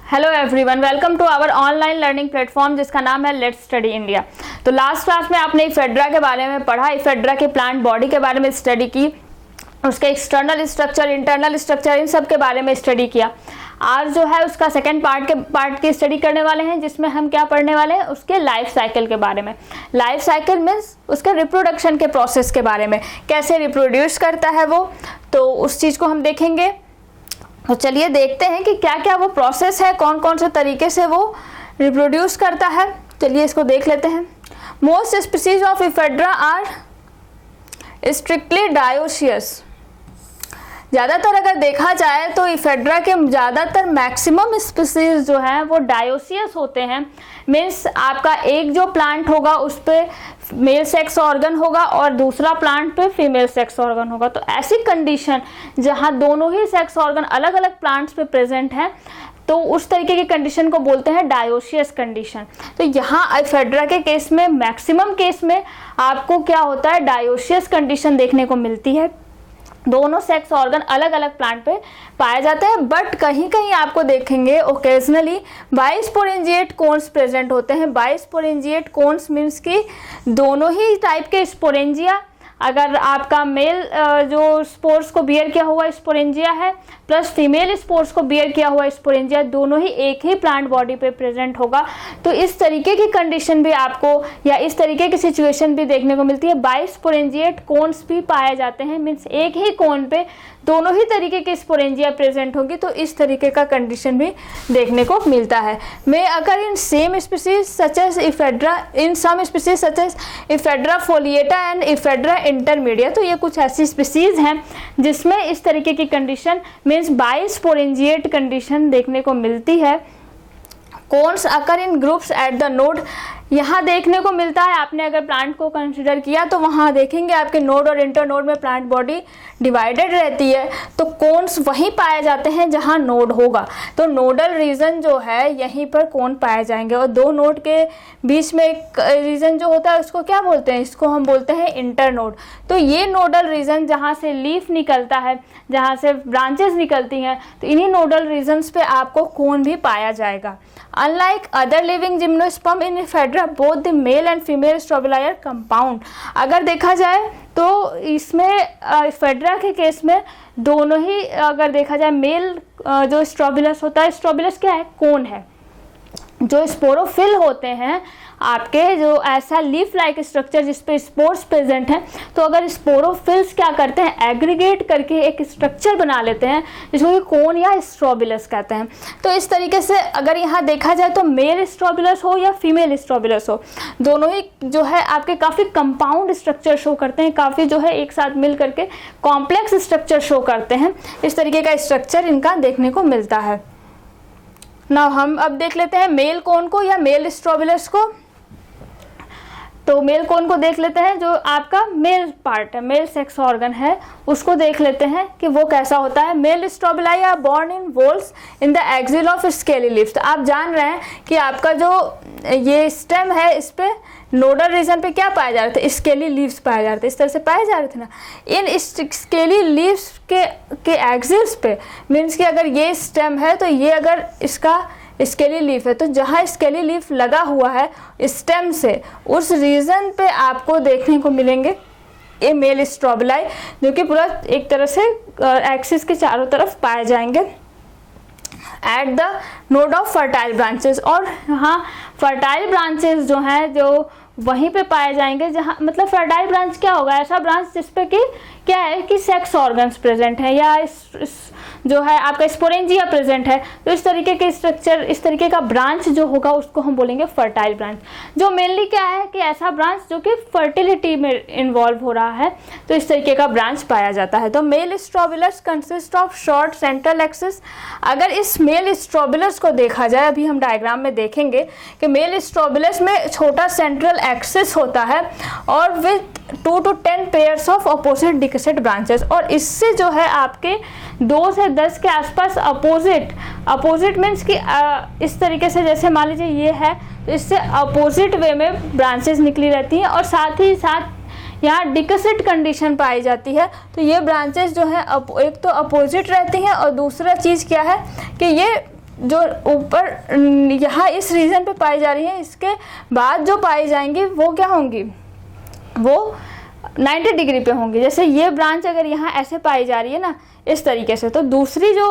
Hello everyone, welcome to our online learning platform जिसका नाम है लेट्स स्टडी इंडिया। तो लास्ट क्लास में आपने इफेड्रा के बारे में पढ़ा, इफेड्रा के प्लांट बॉडी के बारे में स्टडी की, उसके एक्सटर्नल स्ट्रक्चर, इंटरनल स्ट्रक्चर, इन सब के बारे में स्टडी किया। आज जो है उसका सेकेंड पार्ट की स्टडी करने वाले हैं, जिसमें हम क्या पढ़ने वाले हैं, उसके लाइफ साइकिल के बारे में। लाइफ साइकिल मीन्स उसके रिप्रोडक्शन के प्रोसेस के बारे में, कैसे रिप्रोड्यूस करता है वो, तो उस चीज़ को हम देखेंगे। तो चलिए देखते हैं कि क्या क्या वो प्रोसेस है, कौन कौन से तरीके से वो रिप्रोड्यूस करता है। चलिए इसको देख लेते हैं। Most species of ephedra are strictly dioecious. ज़्यादातर अगर देखा जाए तो इफेड्रा के ज़्यादातर मैक्सिमम स्पीसीज जो हैं वो डायोसियस होते हैं। मीन्स आपका एक जो प्लांट होगा उस पर मेल सेक्स ऑर्गन होगा और दूसरा प्लांट पे फीमेल सेक्स ऑर्गन होगा। तो ऐसी कंडीशन जहाँ दोनों ही सेक्स ऑर्गन अलग अलग प्लांट्स पे प्रेजेंट हैं, तो उस तरीके की कंडीशन को बोलते हैं डायोसियस कंडीशन। तो यहाँ इफेड्रा के केस में मैक्सिमम केस में आपको क्या होता है, डायोसियस कंडीशन देखने को मिलती है। दोनों सेक्स ऑर्गन अलग अलग प्लांट पे पाए जाते हैं, बट कहीं कहीं आपको देखेंगे ओकेजनली बाइस्पोरेंजिएट कोन्स प्रेजेंट होते हैं। बाइस्पोरेंजिएट कोन्स मीन्स कि दोनों ही टाइप के स्पोरेंजिया, अगर आपका मेल जो स्पोर्स को बियर किया हुआ स्पोरेंजिया है प्लस फीमेल स्पोर्स को बियर किया हुआ स्पोरेंजिया, दोनों ही एक ही प्लांट बॉडी पे प्रेजेंट होगा। तो इस तरीके की कंडीशन भी आपको या इस तरीके की सिचुएशन भी देखने को मिलती है। बाइस्पोरेंजिएट कोन्स भी पाए जाते हैं, मीन्स एक ही कोन पे दोनों ही तरीके के स्पोरेंजिया प्रेजेंट होगी। तो इस तरीके का कंडीशन भी देखने को मिलता है। में अगर in same species such as Ephedra, in some species such as Ephedra foliata and Ephedra intermedia, तो ये कुछ ऐसी स्पीसीज हैं जिसमें इस तरीके की कंडीशन मीन्स बाइस्पोरेंजिएट कंडीशन देखने को मिलती है। Cones occur in groups at the node, यहाँ देखने को मिलता है। आपने अगर प्लांट को कंसिडर किया तो वहाँ देखेंगे आपके नोड और इंटर नोड में प्लांट बॉडी डिवाइडेड रहती है। तो कोन्स वहीं पाए जाते हैं जहाँ नोड होगा। तो नोडल रीजन जो है यहीं पर कोन पाए जाएंगे, और दो नोड के बीच में एक रीजन जो होता है उसको क्या बोलते हैं, इसको हम बोलते हैं इंटर नोड। तो ये नोडल रीजन जहाँ से लीफ निकलता है, जहाँ से ब्रांचेस निकलती हैं, तो इन्हीं नोडल रीजन्स पे आपको कोन भी पाया जाएगा। Unlike other living gymnosperm in Ephedra, both the male and female strobili are compound। अगर देखा जाए तो इसमें इफेड्रा के केस में दोनों ही, अगर देखा जाए मेल जो स्ट्रोबिलस होता है, स्ट्रोबिलस क्या है, कोन है। जो स्पोरोफिल होते हैं आपके, जो ऐसा लीफ लाइक स्ट्रक्चर जिस पे स्पोर्स प्रेजेंट हैं, तो अगर स्पोरोफिल्स क्या करते हैं, एग्रीगेट करके एक स्ट्रक्चर बना लेते हैं जिसको कि कोन या स्ट्रोबिलस कहते हैं। तो इस तरीके से अगर यहाँ देखा जाए तो मेल स्ट्रोबिलस हो या फीमेल स्ट्रोबिलस हो, दोनों ही जो है आपके काफ़ी कंपाउंड स्ट्रक्चर शो करते हैं, काफ़ी जो है एक साथ मिल करके कॉम्प्लेक्स स्ट्रक्चर शो करते हैं। इस तरीके का स्ट्रक्चर इनका देखने को मिलता है। ना हम अब देख लेते हैं मेल कोन को या मेल स्ट्रोबिलस को। तो मेल कोन को देख लेते हैं, जो आपका मेल पार्ट है, मेल सेक्स ऑर्गन है, उसको देख लेते हैं कि वो कैसा होता है। Male strobili are borne in whorls in the axil of scaly leaves. तो आप जान रहे हैं कि आपका जो ये स्टेम है, इस पे नोडल रीजन पे क्या पाए जा रहे थे, स्केली लीव्स पाए जा रहे थे, इस तरह से पाए जा रहे थे ना। इन स्केली लीव्स के एक्सिल्स पे, मीन्स कि अगर ये स्टेम है तो ये अगर इसका स्केली लीफ है, तो जहाँ स्केली लीफ लगा हुआ है स्टेम से, उस रीजन पे आपको देखने को मिलेंगे ये मेल स्ट्रोबिलाई, जो कि पूरा एक तरह से एक्सिस के चारों तरफ पाए जाएंगे eight the node of fertile branches. और हाँ, फर्टाइल ब्रांचेस जो हैं जो वहीं पे पाए जाएंगे, जहाँ मतलब फर्टाइल ब्रांच क्या होगा, ऐसा ब्रांच जिसपे कि क्या है कि सेक्स ऑर्गन्स प्रेजेंट है या जो है आपका स्पोरेंजिया प्रेजेंट है। तो इस तरीके के स्ट्रक्चर, इस तरीके का ब्रांच जो होगा उसको हम बोलेंगे फर्टाइल ब्रांच, जो मेनली क्या है कि ऐसा ब्रांच जो कि फर्टिलिटी में इन्वॉल्व हो रहा है। तो इस तरीके का ब्रांच पाया जाता है। तो male strobilus consist of short central axis. अगर इस मेल स्ट्रोबिलस को देखा जाए, अभी हम डायग्राम में देखेंगे कि मेल स्ट्रोबिलस में छोटा सेंट्रल एक्सिस होता है और with 2 to 10 pairs of opposite decussate branches. और इससे जो है आपके 2 से 10 के आसपास अपोजिट मीन्स कि इस तरीके से, जैसे मान लीजिए ये है, तो इससे अपोजिट वे में ब्रांचेस निकली रहती हैं और साथ ही साथ यहाँ डिक्सेट कंडीशन पाई जाती है। तो ये ब्रांचेस जो है एक तो अपोजिट रहती हैं और दूसरा चीज़ क्या है कि ये जो ऊपर यहाँ इस रीजन पे पाई जा रही है, इसके बाद जो पाई जाएंगी वो क्या होंगी, वो 90 डिग्री पे होंगी। जैसे ये ब्रांच अगर यहाँ ऐसे पाई जा रही है ना इस तरीके से, तो दूसरी जो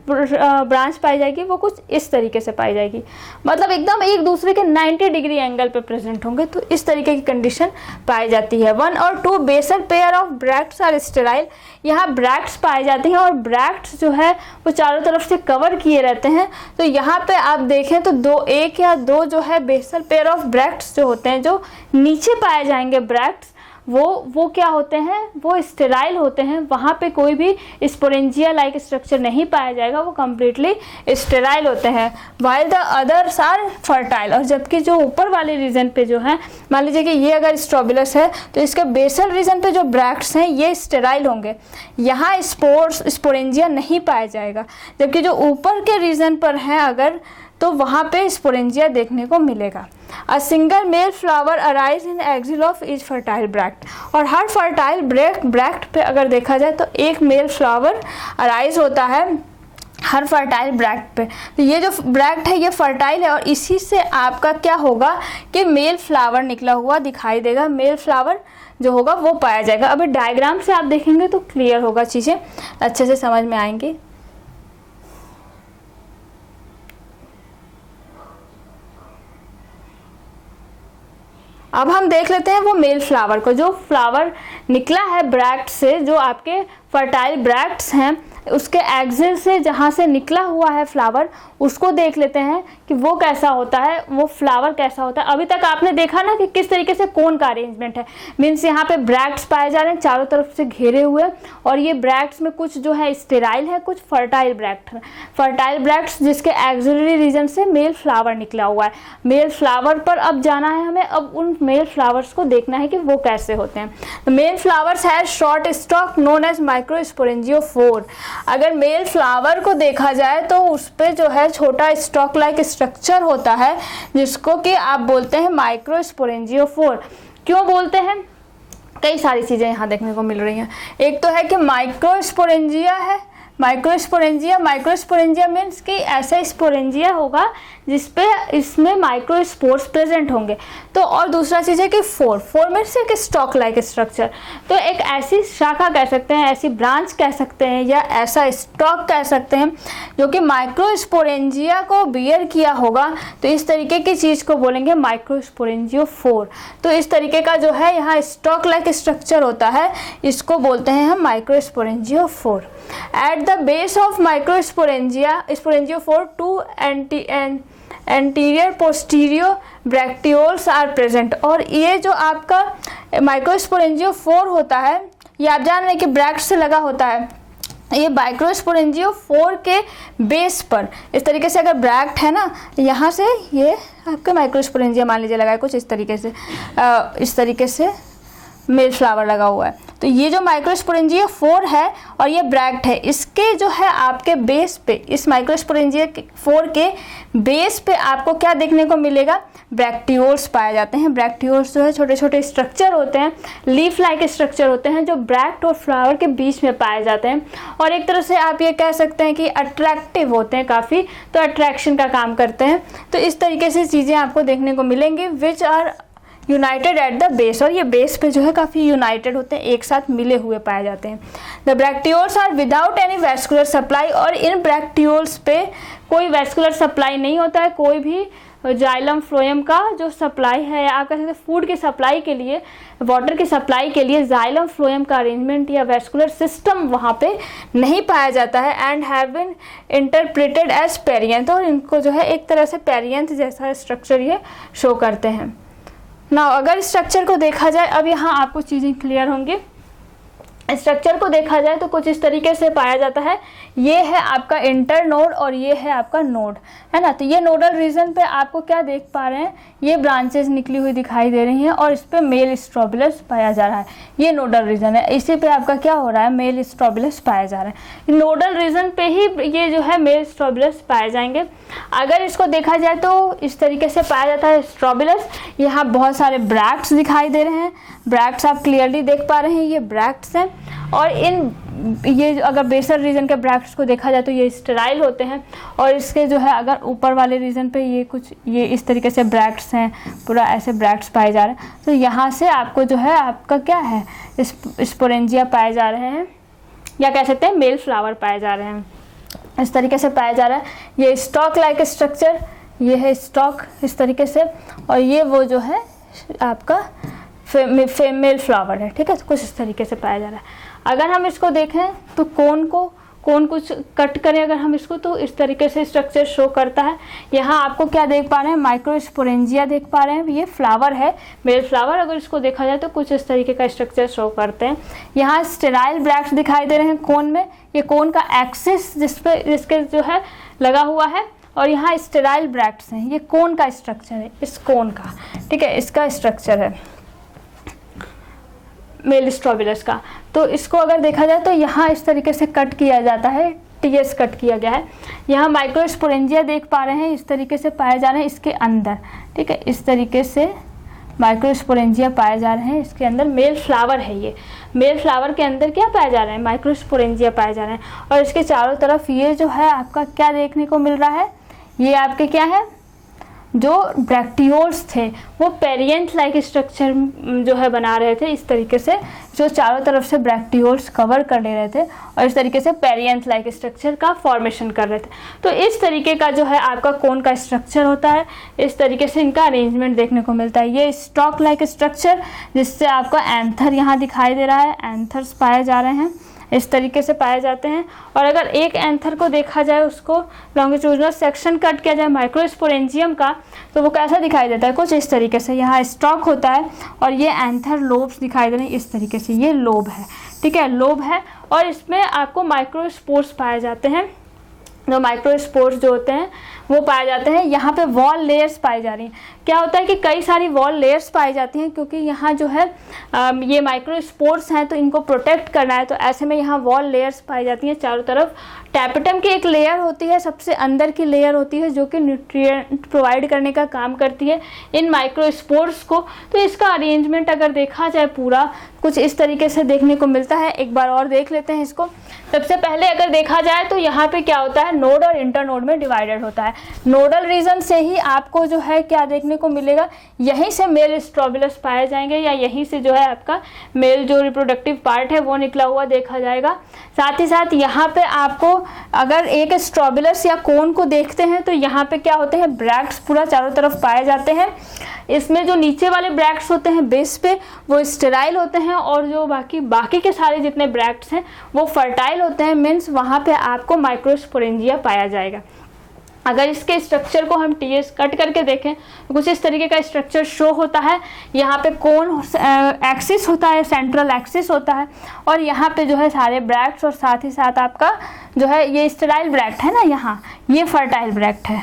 ब्रांच पाई जाएगी वो कुछ इस तरीके से पाई जाएगी, मतलब एकदम एक दूसरे के 90 डिग्री एंगल पे प्रेजेंट होंगे। तो इस तरीके की कंडीशन पाई जाती है। 1 और 2 basal pair of bracts are sterile. यहाँ ब्रैक्ट्स पाए जाते हैं और ब्रैक्ट्स जो है वो चारों तरफ से कवर किए रहते हैं। तो यहाँ पे आप देखें तो एक या दो जो है बेसल पेयर ऑफ ब्रैक्ट्स जो होते हैं, जो नीचे पाए जाएंगे ब्रैक्ट्स, वो क्या होते हैं, वो स्टेराइल होते हैं। वहाँ पे कोई भी स्पोरेंजिया लाइक स्ट्रक्चर नहीं पाया जाएगा, वो कम्प्लीटली स्टेराइल होते हैं। While the others are fertile. और जबकि जो ऊपर वाले रीजन पे जो है, मान लीजिए कि ये अगर स्ट्रोबिलस है तो इसके बेसल रीजन पे जो ब्रैक्ट्स हैं ये स्टेराइल होंगे, यहाँ स्पोरेंजिया नहीं पाया जाएगा। जबकि जो ऊपर के रीजन पर हैं अगर, तो वहाँ पे स्पोरेंजिया देखने को मिलेगा। A single male flower arise in axil of each fertile bract. और हर फर्टाइल ब्रैक्ट पे अगर देखा जाए तो एक मेल फ्लावर अराइज होता है हर फर्टाइल ब्रैक्ट पे। तो ये जो ब्रैक्ट है ये फर्टाइल है और इसी से आपका क्या होगा कि मेल फ्लावर निकला हुआ दिखाई देगा, मेल फ्लावर जो होगा वो पाया जाएगा। अभी डायग्राम से आप देखेंगे तो क्लियर होगा, चीज़ें अच्छे से समझ में आएंगी। अब हम देख लेते हैं वो मेल फ्लावर को, जो फ्लावर निकला है ब्रैक्ट से, जो आपके फर्टाइल ब्रैक्ट्स हैं उसके एक्सिल से जहाँ से निकला हुआ है फ्लावर, उसको देख लेते हैं कि वो कैसा होता है, वो फ्लावर कैसा होता है। अभी तक आपने देखा ना कि किस तरीके से कोन का अरेंजमेंट है, मीन्स यहाँ पे ब्रैक्ट्स पाए जा रहे हैं चारों तरफ से घिरे हुए, और ये ब्रैक्ट्स में कुछ जो है स्टेराइल है, कुछ फर्टाइल ब्रैक्ट है। फर्टाइल ब्रैक्ट्स जिसके एक्सिलरी रीजन से मेल फ्लावर निकला हुआ है। मेल फ्लावर पर अब जाना है हमें, अब उन मेल फ्लावर्स को देखना है कि वो कैसे होते हैं। तो मेल फ्लावर्स है शॉर्ट स्टॉक नोन एज माइक्रोस्पोरेंजियोफोर। अगर मेल फ्लावर को देखा जाए तो उस पे जो है छोटा स्टॉक लाइक स्ट्रक्चर होता है जिसको कि आप बोलते हैं माइक्रोस्पोरेंजियोफोर। क्यों बोलते हैं, कई सारी चीज़ें यहाँ देखने को मिल रही हैं। एक तो है कि माइक्रोस्पोरेंजिया है, माइक्रोस्पोरेंजिया मीन्स कि ऐसा स्पोरेंजिया होगा जिसपे इसमें माइक्रोस्पोर्स प्रेजेंट होंगे। तो और दूसरा चीज़ है कि फोर मीन्स एक स्टॉक लाइक स्ट्रक्चर। तो एक ऐसी शाखा कह सकते हैं, ऐसी ब्रांच कह सकते हैं, या ऐसा स्टॉक कह सकते हैं जो कि माइक्रोस्पोरेंजिया को बियर किया होगा। तो इस तरीके की चीज़ को बोलेंगे माइक्रोस्पोरेंजियोफोर। तो इस तरीके का जो है यहाँ स्टॉक लाइक स्ट्रक्चर होता है, इसको बोलते हैं हम माइक्रोस्पोरेंजियोफोर। At the base of sporangiophore, two anterior posterior bracteoles are present। और ये जो आपका माइक्रोस्पोरेंजियोफोर होता है, ये आप जान रहे हैं कि ब्रैक्ट से लगा होता है। ये माइक्रोस्पोरेंजियोफोर के बेस पर इस तरीके से अगर ब्रैक्ट है ना, यहाँ से ये आपका माइक्रोस्पोरेंजिया मान लीजिए लगा है कुछ इस तरीके से मेल फ्लावर लगा हुआ है। तो ये जो माइक्रोस्पोरेंजियोफोर है और ये ब्रैक्ट है, इसके जो है आपके बेस पे, इस माइक्रोस्पोरेंजियोफोर के बेस पे आपको क्या देखने को मिलेगा, ब्रैक्टियोल्स पाए जाते हैं। ब्रैक्टियोल्स जो है छोटे छोटे स्ट्रक्चर होते हैं, लीफ लाइक स्ट्रक्चर होते हैं, जो ब्रैक्ट और फ्लावर के बीच में पाए जाते हैं। और एक तरह से आप ये कह सकते हैं कि अट्रैक्टिव होते हैं काफ़ी, तो अट्रैक्शन का काम करते हैं। तो इस तरीके से चीज़ें आपको देखने को मिलेंगी which are united at the base. और ये बेस पे जो है काफ़ी यूनाइटेड होते हैं, एक साथ मिले हुए पाए जाते हैं। The bracteoles are without any vascular supply. और इन ब्रैक्टियोल्स पे कोई वैस्कुलर सप्लाई नहीं होता है, कोई भी जाइलम फ्लोएम का जो सप्लाई है, या आप कह सकते हैं फूड की सप्लाई के लिए, वाटर की सप्लाई के लिए जाइलम फ्लोएम का अरेंजमेंट या वैस्कुलर सिस्टम वहाँ पे नहीं पाया जाता है। And have been interpreted as perianth. और इनको जो है एक तरह से पेरियंथ जैसा स्ट्रक्चर ये शो करते हैं। ना अगर स्ट्रक्चर को देखा जाए, अब यहाँ आपको चीज़ें क्लियर होंगी। स्ट्रक्चर को देखा जाए तो कुछ इस तरीके से पाया जाता है। ये है आपका इंटर नोड और ये है आपका नोड, है ना। तो ये नोडल रीजन पे आपको क्या देख पा रहे हैं, ये ब्रांचेस निकली हुई दिखाई दे रही हैं और इस पे मेल स्ट्रोबिलस पाया जा रहा है। ये नोडल रीजन है, इसी पे आपका क्या हो रहा है, मेल स्ट्रोबिलस पाया जा रहा है। नोडल रीजन पे ही ये जो है मेल स्ट्रोबिलस पाए जाएंगे। अगर इसको देखा जाए तो इस तरीके से पाया जाता है स्ट्रोबिलस। यहाँ बहुत सारे ब्रैक्ट्स दिखाई दे रहे हैं, ब्रैक्ट्स आप क्लियरली देख पा रहे हैं, ये ब्रैक्ट्स हैं। और इन ये अगर बेसल रीजन के ब्रैक्ट्स को देखा जाए तो ये स्टेराइल होते हैं, और इसके जो है अगर ऊपर वाले रीजन पे ये इस तरीके से ब्रैक्ट्स हैं, पूरा ऐसे ब्रैक्ट्स पाए जा रहे हैं। तो यहाँ से आपको जो है आपका क्या है, स्पोरेंजिया पाए जा रहे हैं, या कह सकते हैं मेल फ्लावर पाए जा रहे हैं, इस तरीके से पाया जा रहा है। ये स्टॉक लाइक स्ट्रक्चर, ये है स्टॉक इस तरीके से, और ये वो जो है आपका मेल फ्लावर है, ठीक है। तो कुछ इस तरीके से पाया जा रहा है। अगर हम इसको देखें तो कौन कुछ कट करें अगर हम इसको, तो इस तरीके से स्ट्रक्चर शो करता है। यहाँ आपको क्या देख पा रहे हैं, माइक्रोस्पोरेंजिया देख पा रहे हैं, ये फ्लावर है मेल फ्लावर। अगर इसको देखा जाए तो कुछ इस तरीके का स्ट्रक्चर शो करते हैं। यहाँ स्टेराइल ब्रैक्ट्स दिखाई दे रहे हैं कोन में, ये कोन का एक्सिस जिसके जो है लगा हुआ है, और यहाँ स्टेराइल ब्रैक्ट्स हैं, ये कोन का स्ट्रक्चर है, इस कोन का, ठीक है, इसका स्ट्रक्चर है मेल स्ट्रोबिलस का। तो इसको अगर देखा जाए तो यहाँ इस तरीके से कट किया जाता है, टीएस कट किया गया है। यहाँ माइक्रोस्पोरेंजिया देख पा रहे हैं, इस तरीके से पाए जा रहे हैं इसके अंदर, ठीक है, इस तरीके से माइक्रोस्पोरेंजिया पाए जा रहे हैं इसके अंदर। मेल फ्लावर है ये, मेल फ्लावर के अंदर क्या पाए जा रहे हैं, माइक्रोस्पोरेंजिया पाए जा रहे हैं। और इसके चारों तरफ ये जो है आपका क्या देखने को मिल रहा है, ये आपके क्या है, जो ब्रैक्टियोल्स थे वो पेरियंट लाइक स्ट्रक्चर जो है बना रहे थे, इस तरीके से जो चारों तरफ से ब्रैक्टियोल्स कवर कर ले रहे थे, और इस तरीके से पेरियंट लाइक स्ट्रक्चर का फॉर्मेशन कर रहे थे। तो इस तरीके का जो है आपका कोन का स्ट्रक्चर होता है, इस तरीके से इनका अरेंजमेंट देखने को मिलता है। ये स्टॉक लाइक स्ट्रक्चर, जिससे आपका एंथर यहाँ दिखाई दे रहा है, एंथर्स पाए जा रहे हैं, इस तरीके से पाए जाते हैं। और अगर एक एंथर को देखा जाए, उसको लॉन्गिट्यूडिनल सेक्शन कट किया जाए माइक्रोस्पोरेंजियम का, तो वो कैसा दिखाई देता है, कुछ इस तरीके से। यहाँ स्टॉक होता है और ये एंथर लोब्स दिखाई दे रहे हैं इस तरीके से, ये लोब है, ठीक है, लोब है। और इसमें आपको माइक्रोस्पोर्स पाए जाते हैं, जो माइक्रोस्पोर्स जो होते हैं वो पाए जाते हैं। यहाँ पे वॉल लेयर्स पाई जा रही हैं। क्या होता है कि कई सारी वॉल लेयर्स पाई जाती हैं, क्योंकि यहाँ जो है ये माइक्रोस्पोर्स हैं तो इनको प्रोटेक्ट करना है, तो ऐसे में यहाँ वॉल लेयर्स पाई जाती हैं चारों तरफ। टैपेटम की एक लेयर होती है, सबसे अंदर की लेयर होती है, जो कि न्यूट्रिएंट प्रोवाइड करने का काम करती है इन माइक्रोस्पोर्स को। तो इसका अरेंजमेंट अगर देखा जाए पूरा कुछ इस तरीके से देखने को मिलता है। एक बार और देख लेते हैं इसको। सबसे पहले अगर देखा जाए तो यहाँ पे क्या होता है, नोड और इंटरनोड में डिवाइडेड होता है। नोडल रीजन से ही आपको जो है क्या देखने को मिलेगा, यहीं से मेल स्ट्रोबिलस पाए जाएंगे, या यहीं से जो है आपका मेल जो रिप्रोडक्टिव पार्ट है वो निकला हुआ देखा जाएगा। साथ ही साथ यहाँ पे आपको अगर एक स्ट्रोबिलस या कोन को देखते हैं तो यहाँ पे क्या होते हैं, ब्रैक्ट्स पूरा चारों तरफ पाए जाते हैं। इसमें जो नीचे वाले ब्रैक्ट्स होते हैं बेस पे वो स्टेराइल होते हैं, और जो बाकी के सारे जितने ब्रैक्ट्स हैं वो फर्टाइल होते हैं, मीन्स वहाँ पे आपको माइक्रोस्पोरेंजिया पाया जाएगा। अगर इसके स्ट्रक्चर को हम टीएस कट करके देखें तो कुछ इस तरीके का स्ट्रक्चर शो होता है। यहाँ पे कोन एक्सिस होता है, सेंट्रल एक्सिस होता है, और यहाँ पे जो है सारे ब्रैक्ट्स, और साथ ही साथ आपका जो है ये स्टेराइल ब्रैक्ट है ना, यहाँ ये फर्टाइल ब्रैक्ट है।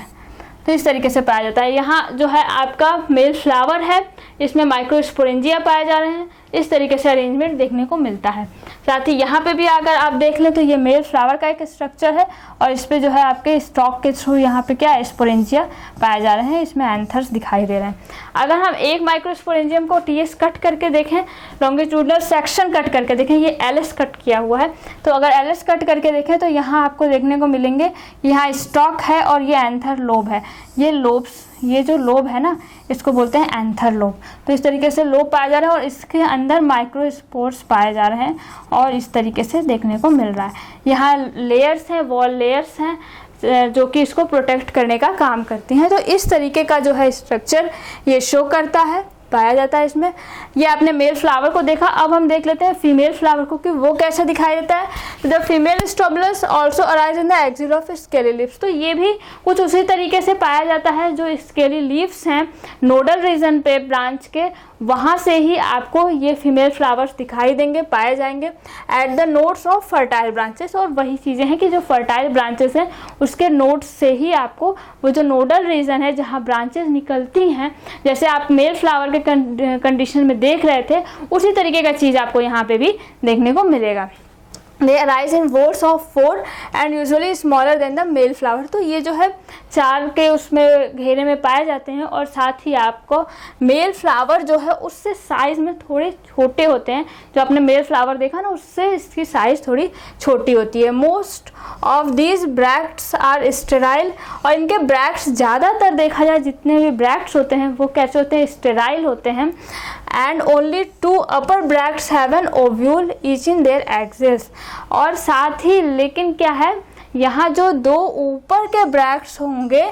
तो इस तरीके से पाया जाता है। यहाँ जो है आपका मेल फ्लावर है, इसमें माइक्रोस्पोरेंजिया पाए जा रहे हैं, इस तरीके से अरेंजमेंट देखने को मिलता है। साथ ही यहाँ पे भी अगर आप देख लें तो ये मेल फ्लावर का एक स्ट्रक्चर है, और इस पे जो है आपके स्टॉक के थ्रू यहाँ पे क्या स्पोरेंजिया पाए जा रहे हैं, इसमें एंथर्स दिखाई दे रहे हैं। अगर हम एक माइक्रोस्पोरेंजियम को टीएस कट करके देखें, लॉन्गिट्यूडिनल सेक्शन कट करके देखें, ये एलएस कट किया हुआ है, तो अगर एलएस कट करके देखें तो यहाँ आपको देखने को मिलेंगे, यहाँ स्टॉक है और ये एंथर लोब है। ये लोब्स, ये जो लोब है ना, इसको बोलते हैं एंथर लोब। तो इस तरीके से लोब पाए जा रहे हैं, और इसके अंदर माइक्रोस्पोर्स पाए जा रहे हैं, और इस तरीके से देखने को मिल रहा है। यहाँ लेयर्स हैं, वॉल लेयर्स हैं, जो कि इसको प्रोटेक्ट करने का काम करती हैं। तो इस तरीके का जो है स्ट्रक्चर ये शो करता है, पाया जाता है इसमें। ये आपने मेल फ्लावर को देखा, अब हम देख लेते हैं फीमेल फ्लावर को कि वो कैसा दिखाई देता है। The female strobilus also arise in the axil of scaly leaves. तो ये भी कुछ उसी तरीके से पाया जाता है, जो स्केली लीव्स हैं नोडल रीजन पे ब्रांच के, वहाँ से ही आपको ये फीमेल फ्लावर्स दिखाई देंगे, पाए जाएंगे at the nodes of fertile branches. और वही चीज़ें हैं कि जो फर्टाइल ब्रांचेस हैं उसके नोड्स से ही आपको वो जो नोडल रीजन है जहाँ ब्रांचेस निकलती हैं, जैसे आप मेल फ्लावर के कंडीशन में देख रहे थे, उसी तरीके का चीज़ आपको यहाँ पे भी देखने को मिलेगा। दे arise in verse of 4 and usually smaller than the male flower. तो ये जो है 4 के उसमें घेरे में पाए जाते हैं, और साथ ही आपको मेल फ्लावर जो है उससे साइज में थोड़े छोटे होते हैं। जो आपने मेल फ्लावर देखा ना, उससे इसकी साइज थोड़ी छोटी होती है। Most of these bracts are sterile, और इनके ब्रैक्ट्स ज़्यादातर देखा जाए जितने भी ब्रैक्ट्स होते हैं वो कैसे होते हैं, स्टेराइल होते हैं। And only 2 upper bracts have an ovule each in their axis, और साथ ही लेकिन क्या है, यहाँ जो 2 ऊपर के ब्रैक्ट्स होंगे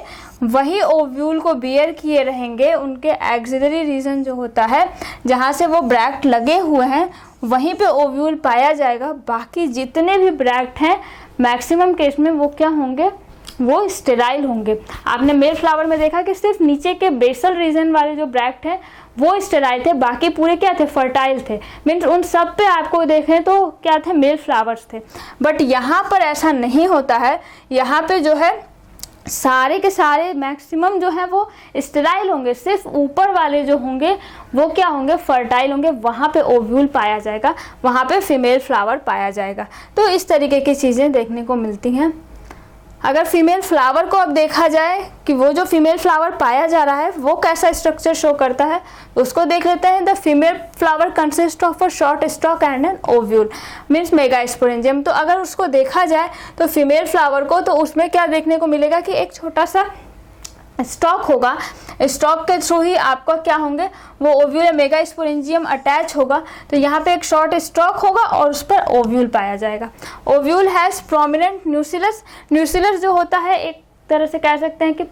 वही ओव्यूल को बियर किए रहेंगे। उनके एक्सिलरी रीजन जो होता है जहाँ से वो ब्रैक्ट लगे हुए हैं वहीं पे ओव्यूल पाया जाएगा। बाकी जितने भी ब्रैक्ट हैं मैक्सिमम केस में वो क्या होंगे, वो स्टेराइल होंगे। आपने मेल फ्लावर में देखा कि सिर्फ नीचे के बेसल रीजन वाले जो ब्रैक्ट हैं वो स्टेराइल थे, बाकी पूरे क्या थे, फर्टाइल थे। मीन्स उन सब पे आपको देखें तो क्या थे, मेल फ्लावर्स थे। बट यहाँ पर ऐसा नहीं होता है, यहाँ पे जो है सारे के सारे मैक्सिमम जो है वो स्टेराइल होंगे। सिर्फ ऊपर वाले जो होंगे वो क्या होंगे, फर्टाइल होंगे। वहाँ पे ओव्यूल पाया जाएगा, वहाँ पे फीमेल फ्लावर पाया जाएगा। तो इस तरीके की चीज़ें देखने को मिलती हैं। अगर फीमेल फ्लावर को अब देखा जाए कि वो जो फीमेल फ्लावर पाया जा रहा है वो कैसा स्ट्रक्चर शो करता है, उसको देख लेते हैं। The female flower consist of a short stalk and an ovule means megasporangium. तो अगर उसको देखा जाए तो फीमेल फ्लावर को, तो उसमें क्या देखने को मिलेगा कि एक छोटा सा स्टॉक होगा। स्टॉक के थ्रू ही आपका क्या होंगे, वो ओव्यूल या मेगास्पोरेंजियम अटैच होगा। तो यहाँ पे एक शॉर्ट स्टॉक होगा और उस पर ओव्यूल पाया जाएगा। Ovule has prominent न्यूसिलस। न्यूसिलस जो होता है एक तरह से कह सकते हैं कि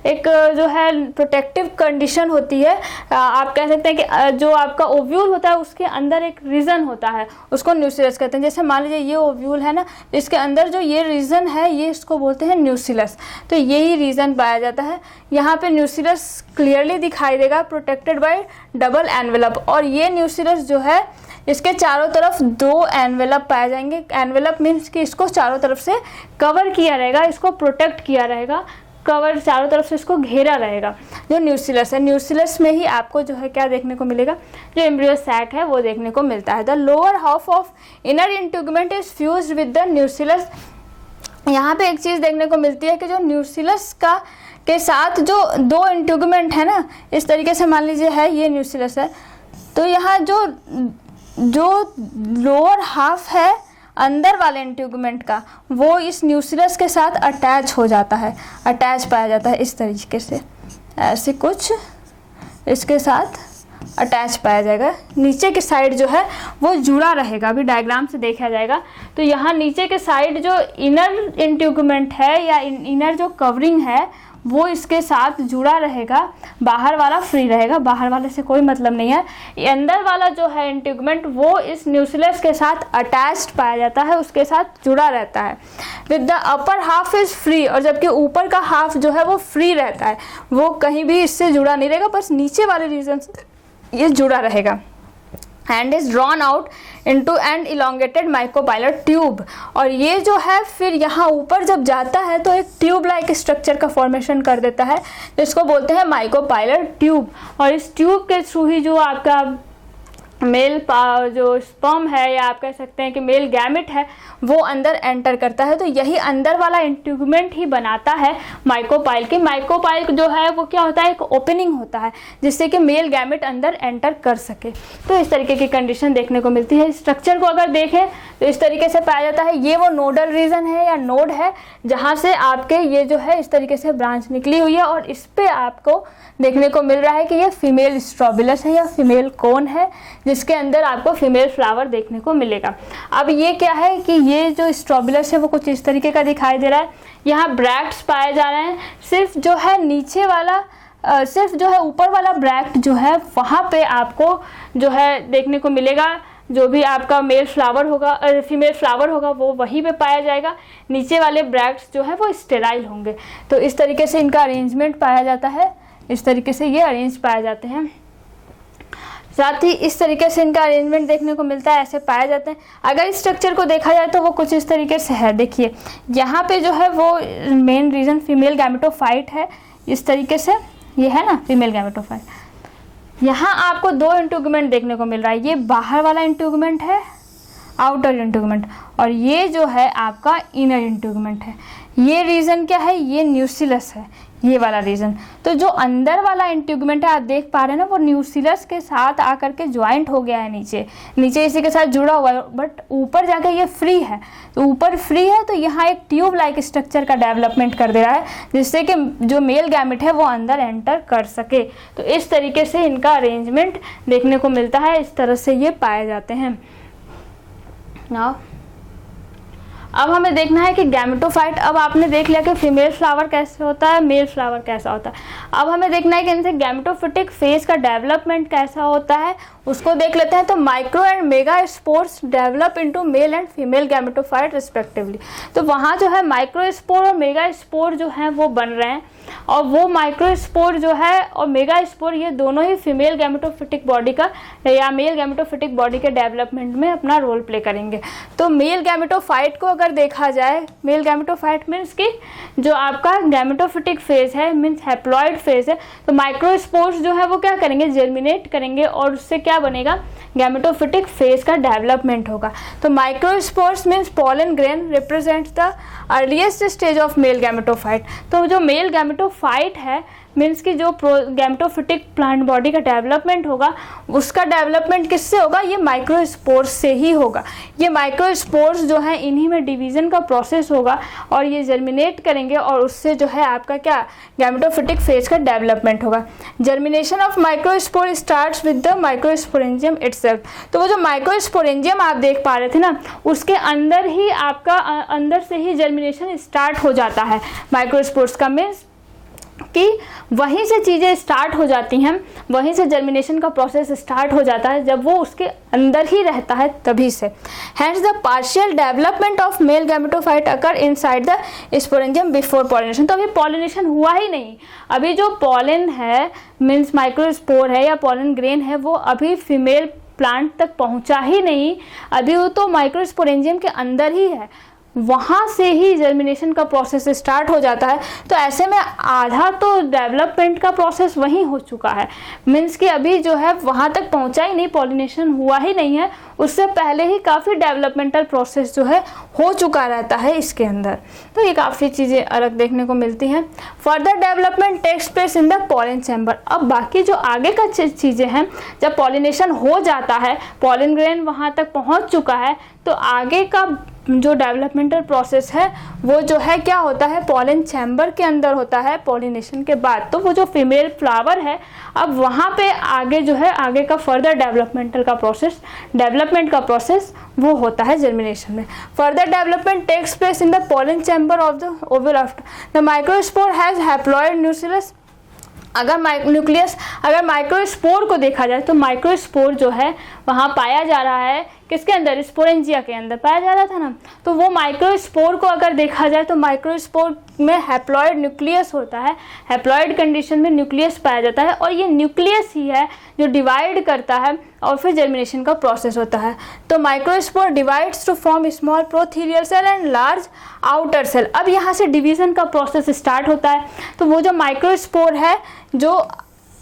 एक जो है प्रोटेक्टिव कंडीशन होती है। आप कह सकते हैं कि जो आपका ओव्यूल होता है उसके अंदर एक रीजन होता है, उसको न्यूसिलस कहते हैं। जैसे मान लीजिए ये ओव्यूल है ना, इसके अंदर जो ये रीजन है ये इसको बोलते हैं न्यूसिलस। तो यही रीजन पाया जाता है। यहाँ पे न्यूसिलस क्लियरली दिखाई देगा, प्रोटेक्टेड बाय डबल एनवेलप। और ये न्यूसिलस जो है इसके चारों तरफ 2 एनवेलप पाए जाएंगे। एनवेलप मीन्स कि इसको चारों तरफ से कवर किया रहेगा, इसको प्रोटेक्ट किया रहेगा, कवर चारों तरफ से इसको घेरा रहेगा। जो न्यूसिलस है, न्यूसिलस में ही आपको जो है क्या देखने को मिलेगा, जो एम्ब्रियो सैक है वो देखने को मिलता है। The lower half of inner integument is fused with the न्यूसिलस। यहाँ पे एक चीज़ देखने को मिलती है कि जो न्यूसिलस का के साथ जो 2 इंटीग्यूमेंट है ना, इस तरीके से मान लीजिए है ये न्यूसिलस है, तो यहाँ जो लोअर हाफ है अंदर वाले इंटीग्यूमेंट का वो इस न्यूसिलस के साथ अटैच हो जाता है, अटैच पाया जाता है इस तरीके से, ऐसे कुछ इसके साथ अटैच पाया जाएगा। नीचे की साइड जो है वो जुड़ा रहेगा, अभी डायग्राम से देखा जाएगा। तो यहाँ नीचे के साइड जो इनर इंटीग्यूमेंट है या इनर जो कवरिंग है वो इसके साथ जुड़ा रहेगा, बाहर वाला फ्री रहेगा, बाहर वाले से कोई मतलब नहीं है। अंदर वाला जो है इंटीग्यूमेंट वो इस न्यूसिलस के साथ अटैच्ड पाया जाता है, उसके साथ जुड़ा रहता है। With the upper half is free, और जबकि ऊपर का हाफ जो है वो फ्री रहता है, वो कहीं भी इससे जुड़ा नहीं रहेगा, बस नीचे वाले रीजन से ये जुड़ा रहेगा। And is drawn out into an elongated micropylar tube, और ये जो है फिर यहाँ ऊपर जब जाता है तो एक ट्यूब लाइक स्ट्रक्चर का फॉर्मेशन कर देता है, जिसको बोलते हैं माइक्रोपाइलर ट्यूब। और इस ट्यूब के थ्रू ही जो आपका मेल जो स्पर्म है या आप कह सकते हैं कि मेल गैमेट है वो अंदर एंटर करता है। तो यही अंदर वाला इंटीग्यूमेंट ही बनाता है माइक्रोपाइल के। माइक्रोपाइल जो है वो क्या होता है, एक ओपनिंग होता है जिससे कि मेल गैमेट अंदर एंटर कर सके। तो इस तरीके की कंडीशन देखने को मिलती है। स्ट्रक्चर को अगर देखें तो इस तरीके से पाया जाता है। ये वो नोडल रीजन है या नोड है जहाँ से आपके ये जो है इस तरीके से ब्रांच निकली हुई है, और इस पर आपको देखने को मिल रहा है कि ये फीमेल स्ट्रोबिलस है या फीमेल कोन है, जिसके अंदर आपको फीमेल फ्लावर देखने को मिलेगा। अब ये क्या है कि ये जो स्ट्रोबिलस है वो कुछ इस तरीके का दिखाई दे रहा है। यहाँ ब्रैक्ट्स पाए जा रहे हैं, सिर्फ जो है नीचे वाला सिर्फ जो है ऊपर वाला ब्रैक्ट जो है वहाँ पे आपको जो है देखने को मिलेगा। जो भी आपका मेल फ्लावर होगा फीमेल फ्लावर होगा वो वहीं पे पाया जाएगा। नीचे वाले ब्रैक्ट्स जो है वो स्टेराइल होंगे। तो इस तरीके से इनका अरेंजमेंट पाया जाता है, इस तरीके से ये अरेंज पाए जाते हैं। साथ ही इस तरीके से इनका अरेंजमेंट देखने को मिलता है, ऐसे पाए जाते हैं। अगर इस स्ट्रक्चर को देखा जाए तो वो कुछ इस तरीके से है। देखिए यहाँ पे जो है वो मेन रीजन फीमेल गैमेटोफाइट है, इस तरीके से ये है ना फीमेल गैमेटोफाइट। यहाँ आपको 2 इंटीग्यूमेंट देखने को मिल रहा है, ये बाहर वाला इंटीग्यूमेंट है आउटर इंटीग्यूमेंट, और ये जो है आपका इनर इंटीग्यूमेंट है। ये रीजन क्या है, ये न्यूक्लियस है, ये वाला रीजन। तो जो अंदर वाला इंटीग्यूमेंट है आप देख पा रहे हैं ना, वो न्यूक्लियस के साथ आकर के ज्वाइंट हो गया है, नीचे इसी के साथ जुड़ा हुआ है, बट ऊपर जाके ये फ्री है। तो ऊपर फ्री है तो यहाँ एक ट्यूब लाइक स्ट्रक्चर का डेवलपमेंट कर दे रहा है, जिससे कि जो मेल गैमेट है वो अंदर एंटर कर सके। तो इस तरीके से इनका अरेंजमेंट देखने को मिलता है, इस तरह से ये पाए जाते हैं। नाउ अब हमें देखना है कि गैमेटोफाइट, अब आपने देख लिया कि फीमेल फ्लावर कैसे होता है, मेल फ्लावर कैसा होता है। अब हमें देखना है कि इनसे गैमेटोफिटिक फेज का डेवलपमेंट कैसा होता है, उसको देख लेते हैं। तो micro and mega spores develop into male and female gametophyte respectively. तो वहाँ जो है माइक्रो स्पोर और मेगा स्पोर जो हैं वो बन रहे हैं, और वो माइक्रो स्पोर जो है और मेगा स्पोर ये दोनों ही फीमेल गैमेटोफिटिक बॉडी का या मेल गैमेटोफिटिक बॉडी के डेवलपमेंट में अपना रोल प्ले करेंगे। तो मेल गैमेटोफाइट को अगर देखा जाए, मेल गैमेटोफाइट मीन्स कि जो आपका गैमेटोफिटिक फेज है, मीन्स हैप्लॉइड फेज है। तो माइक्रो स्पोर्स जो है वो क्या करेंगे, जर्मिनेट करेंगे, और उससे क्या बनेगा, गैमेटोफिटिक फेज का डेवलपमेंट होगा। तो micro spores means pollen grain represents the earliest stage of male gametophyte. तो जो मेल गैमेटोफाइट है मीन्स कि जो गैमेटोफिटिक प्लांट बॉडी का डेवलपमेंट होगा, उसका डेवलपमेंट किससे होगा, ये माइक्रोस्पोर्स से ही होगा। ये माइक्रोस्पोर्स जो है इन्हीं में डिवीजन का प्रोसेस होगा, और ये जर्मिनेट करेंगे, और उससे जो है आपका क्या, गैमेटोफिटिक फेज का डेवलपमेंट होगा। Germination of microspore starts with the microsporangium itself. तो वो जो माइक्रोस्पोरेंजियम आप देख पा रहे थे ना, उसके अंदर ही आपका अंदर से ही जर्मिनेशन स्टार्ट हो जाता है माइक्रोस्पोर्स का, मीन्स कि वहीं से चीज़ें स्टार्ट हो जाती हैं, वहीं से जर्मिनेशन का प्रोसेस स्टार्ट हो जाता है, जब वो उसके अंदर ही रहता है तभी से। Hence the partial development of male gametophyte occur inside the sporangium before pollination. तो अभी पॉलिनेशन हुआ ही नहीं, अभी जो पॉलन है मीन्स माइक्रोस्पोर है या पॉलन ग्रेन है, वो अभी फीमेल प्लांट तक पहुंचा ही नहीं, अभी वो तो माइक्रोस्पोरेंजियम के अंदर ही है, वहाँ से ही जर्मिनेशन का प्रोसेस स्टार्ट हो जाता है। तो ऐसे में आधा तो डेवलपमेंट का प्रोसेस वहीं हो चुका है, मीन्स कि अभी जो है वहाँ तक पहुँचा ही नहीं, पॉलिनेशन हुआ ही नहीं है, उससे पहले ही काफ़ी डेवलपमेंटल प्रोसेस जो है हो चुका रहता है इसके अंदर। तो ये काफ़ी चीज़ें अलग देखने को मिलती हैं। Further development takes place in the pollen chamber. अब बाकी जो आगे का चीज़ें हैं, जब पॉलिनेशन हो जाता है, पॉलन ग्रेन वहाँ तक पहुँच चुका है, तो आगे का जो डेवलपमेंटल प्रोसेस है वो जो है क्या होता है, पॉलन चैम्बर के अंदर होता है पॉलिनेशन के बाद। तो वो जो फीमेल फ्लावर है, अब वहाँ पे आगे जो है आगे का फर्दर डेवलपमेंट का प्रोसेस वो होता है जर्मिनेशन में। Further development takes place in the pollen chamber of the ovule after the microspore has haploid nucleus. अगर माइक्रोस्पोर को देखा जाए तो माइक्रोस्पोर जो है वहाँ पाया जा रहा है किसके अंदर, स्पोरेंजिया के अंदर पाया जा रहा था ना। तो वो माइक्रोस्पोर को अगर देखा जाए तो माइक्रोस्पोर में हैप्लॉइड न्यूक्लियस होता है, हैप्लॉइड कंडीशन में न्यूक्लियस पाया जाता है, और ये न्यूक्लियस ही है जो डिवाइड करता है और फिर जर्मिनेशन का प्रोसेस होता है। तो microspore divides to form small prothallial cell and large outer cell. अब यहाँ से डिवीजन का प्रोसेस स्टार्ट होता है। तो वो जो माइक्रोस्पोर है जो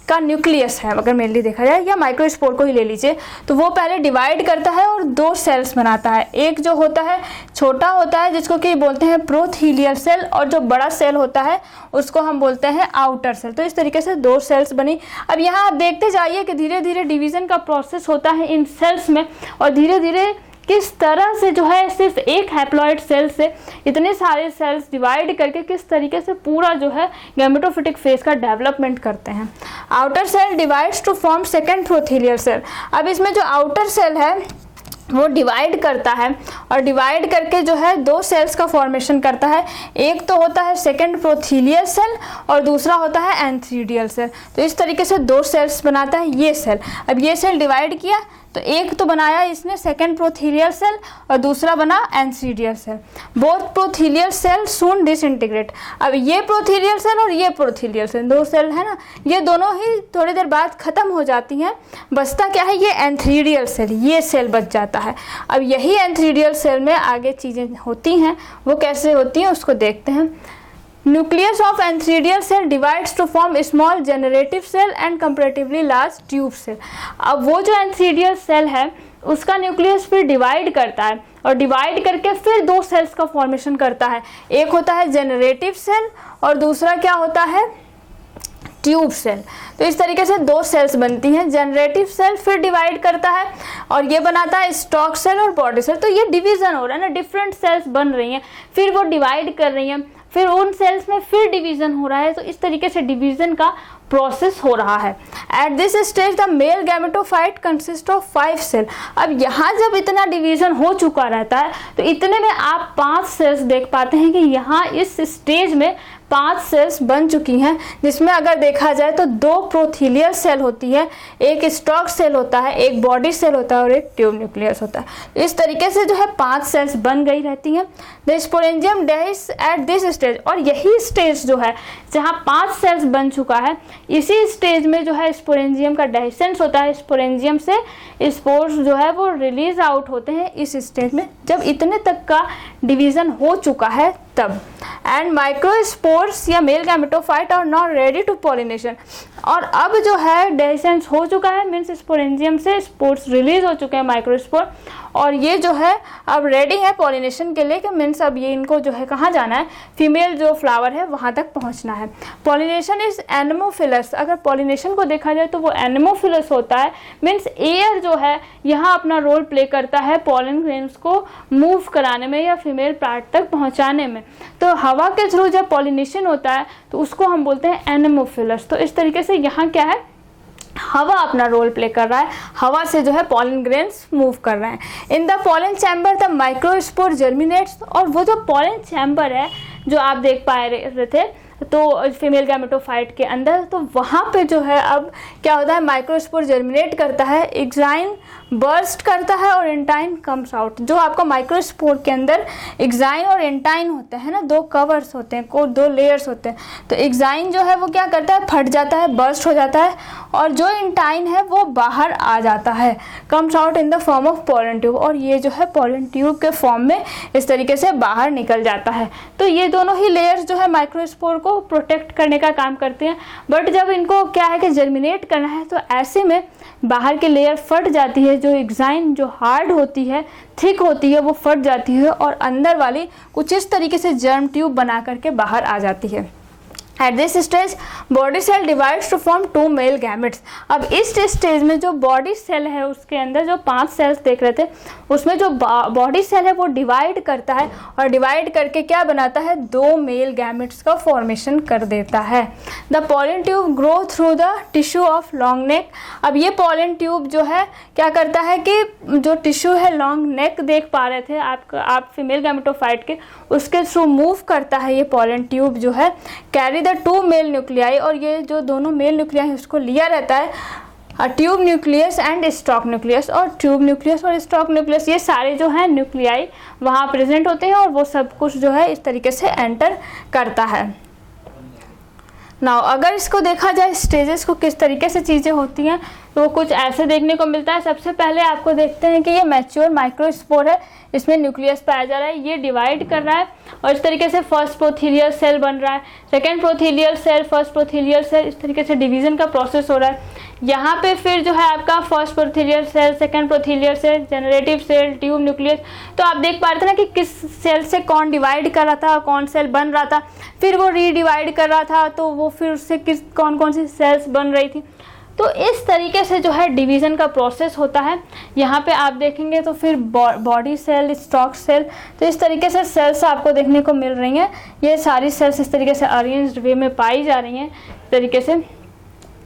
का न्यूक्लियस है, अगर मेनली देखा जाए, या माइक्रोस्पोर को ही ले लीजिए, तो वो पहले डिवाइड करता है और दो सेल्स बनाता है। एक जो होता है छोटा होता है जिसको कि बोलते हैं प्रोथीलियल सेल, और जो बड़ा सेल होता है उसको हम बोलते हैं आउटर सेल। तो इस तरीके से दो सेल्स बनी। अब यहाँ आप देखते जाइए कि धीरे धीरे डिवीज़न का प्रोसेस होता है इन सेल्स में, और धीरे धीरे किस तरह से जो है सिर्फ एक हैप्लॉइड सेल से इतने सारे सेल्स डिवाइड करके किस तरीके से पूरा जो है गैमेटोफिटिक फेज का डेवलपमेंट करते हैं। Outer cell divides to form second prothallial cell. अब इसमें जो आउटर सेल है वो डिवाइड करता है, और डिवाइड करके जो है दो सेल्स का फॉर्मेशन करता है। एक तो होता है सेकेंड प्रोथीलियल सेल और दूसरा होता है एंथ्रीडियल सेल। तो इस तरीके से दो सेल्स बनाता है ये सेल। अब ये सेल डिवाइड किया तो एक तो बनाया इसने सेकेंड प्रोथीलियल सेल और दूसरा बना एंथ्रीडियल सेल। बोथ प्रोथीलियल सेल सून डिसइंटीग्रेट। अब ये प्रोथीलियल सेल और ये प्रोथीलियल सेल, दो सेल है ना, ये दोनों ही थोड़ी देर बाद खत्म हो जाती हैं। बचता क्या है, ये एंथ्रीडियल सेल, ये सेल बच जाता है। अब यही एंथ्रीडियल सेल में आगे चीज़ें होती हैं, वो कैसे होती हैं उसको देखते हैं। Nucleus of antheridial cell divides to form small generative cell and comparatively large tube cell. अब वो जो एंथ्रीडियल सेल है उसका न्यूक्लियस फिर डिवाइड करता है और डिवाइड करके फिर 2 सेल्स का फॉर्मेशन करता है। एक होता है जनरेटिव सेल और दूसरा क्या होता है, ट्यूब सेल। तो इस तरीके से 2 सेल्स बनती हैं। जनरेटिव सेल फिर डिवाइड करता है और ये बनाता है स्टॉक सेल और बॉडी सेल। तो ये डिवीजन हो रहा है ना, डिफरेंट सेल्स बन रही हैं, फिर वो डिवाइड कर रही हैं, फिर उन सेल्स में फिर डिवीजन हो रहा है। तो इस तरीके से डिवीजन का प्रोसेस हो रहा है। At this stage the male gametophyte consist of 5 cell. अब यहाँ जब इतना डिवीजन हो चुका रहता है तो इतने में आप 5 सेल्स देख पाते हैं कि यहाँ इस स्टेज में 5 सेल्स बन चुकी हैं, जिसमें अगर देखा जाए तो 2 प्रोथीलियल सेल होती है, एक स्टॉक सेल होता है, एक बॉडी सेल होता है और एक ट्यूब न्यूक्लियस होता है। इस तरीके से जो है 5 सेल्स बन गई रहती हैं। The sporangium डेहिस eight this stage, और यही स्टेज जो है जहाँ 5 सेल्स बन चुका है, इसी स्टेज में जो है स्पोरेंजियम का डेहिसेंस होता है। स्पोरेंजियम से स्पोर्स जो है वो रिलीज आउट होते हैं इस स्टेज में, जब इतने तक का डिवीजन हो चुका है तब। एंड माइक्रोस्पोर्स या male gametophyte are not ready to pollination. और अब जो है डेहिसेंस हो चुका है, मीन्स स्पोरेंजियम से स्पोर्स रिलीज हो चुके हैं माइक्रोस्पोर, और ये जो है अब रेडी है पॉलिनेशन के लिए, कि मीन्स अब ये इनको जो है कहाँ जाना है, फीमेल जो फ्लावर है वहाँ तक पहुँचना है। Pollination is anemophilous. अगर पॉलिनेशन को देखा जाए तो वो एनेमोफिलस होता है, मीन्स एयर जो है यहाँ अपना रोल प्ले करता है पॉलन ग्रेन्स को मूव कराने में या फीमेल पार्ट तक पहुँचाने में। तो हवा के थ्रू जब पॉलिनेशन होता है तो उसको हम बोलते हैं एनेमोफिलस। तो इस तरीके से यहाँ क्या है, हवा अपना रोल प्ले कर रहा है, हवा से जो है पॉलन ग्रेन्स मूव कर रहे हैं। इन the pollen chamber the microspore germinates. और वो जो पॉलन चैम्बर है जो आप देख पा रहे थे तो फीमेल गैमेटोफाइट के अंदर, तो वहाँ पे जो है अब क्या होता है, माइक्रोस्पोर जर्मिनेट करता है, एक्साइन बर्स्ट करता है और एंटाइन कम्स आउट। जो आपका माइक्रोस्पोर के अंदर एक्साइन और एंटाइन होते हैं ना, 2 कवर्स होते हैं, 2 लेयर्स होते हैं। तो एक्साइन जो है वो क्या करता है, फट जाता है, बर्स्ट हो जाता है, और जो एंटाइन है वो बाहर आ जाता है, comes out in the form of pollen tube. और ये जो है पॉलन ट्यूब के फॉर्म में इस तरीके से बाहर निकल जाता है। तो ये दोनों ही लेयर्स जो है माइक्रोस्पोर को प्रोटेक्ट करने का काम करते हैं। बट जब इनको क्या है कि जर्मिनेट करना है तो ऐसे में बाहर की लेयर फट जाती है, जो एक्साइन जो हार्ड होती है, थिक होती है, वो फट जाती है और अंदर वाली कुछ इस तरीके से जर्म ट्यूब बना करके बाहर आ जाती है। At this stage, body cell divides to form 2 male gametes। अब इस स्टेज में जो बॉडी सेल है उसके अंदर जो 5 सेल्स देख रहे थे, उसमें जो बॉडी सेल है वो डिवाइड करता है और डिवाइड करके क्या बनाता है, 2 मेल गैमेट्स का फॉर्मेशन कर देता है। The pollen tube grow through the tissue of long neck. अब ये पॉलन ट्यूब जो है क्या करता है कि जो टिश्यू है लॉन्ग नेक देख पा रहे थे आप फीमेल गैमेटोफाइट के, उसके थ्रू मूव करता है ये पॉलन ट्यूब जो है, कैरी 2 मेल न्यूक्लियाई। और ये जो दोनों मेल न्यूक्लियाई उसको लिया रहता है tube nucleus and stock nucleus. और ट्यूब न्यूक्लियस और स्टॉक न्यूक्लियस ये सारे जो है न्यूक्लियाई वहाँ प्रेजेंट होते हैं और वो सब कुछ जो है इस तरीके से एंटर करता है। नाउ अगर इसको देखा जाए स्टेजेस को किस तरीके से चीज़ें होती हैं तो कुछ ऐसे देखने को मिलता है। सबसे पहले आपको देखते हैं कि ये मैच्योर माइक्रोस्पोर है, इसमें न्यूक्लियस पाया जा रहा है, ये डिवाइड कर रहा है और इस तरीके से फर्स्ट प्रोथीलियल सेल बन रहा है, second prothallial cell, first prothallial cell, इस तरीके से डिवीजन का प्रोसेस हो रहा है। यहाँ पे फिर जो है आपका first prothallial cell, second prothallial cell, generative cell, tube nucleus. तो आप देख पा रहे थे ना कि किस सेल से कौन डिवाइड कर रहा था, कौन सेल बन रहा था, फिर वो रीडिवाइड कर रहा था तो वो फिर उससे कौन कौन सी सेल्स बन रही थी। तो इस तरीके से जो है डिवीज़न का प्रोसेस होता है। यहाँ पे आप देखेंगे तो फिर बॉडी सेल, स्टॉक सेल, तो इस तरीके से सेल्स आपको देखने को मिल रही हैं। ये सारी सेल्स इस तरीके से अरेंज्ड वे में पाई जा रही हैं इस तरीके से।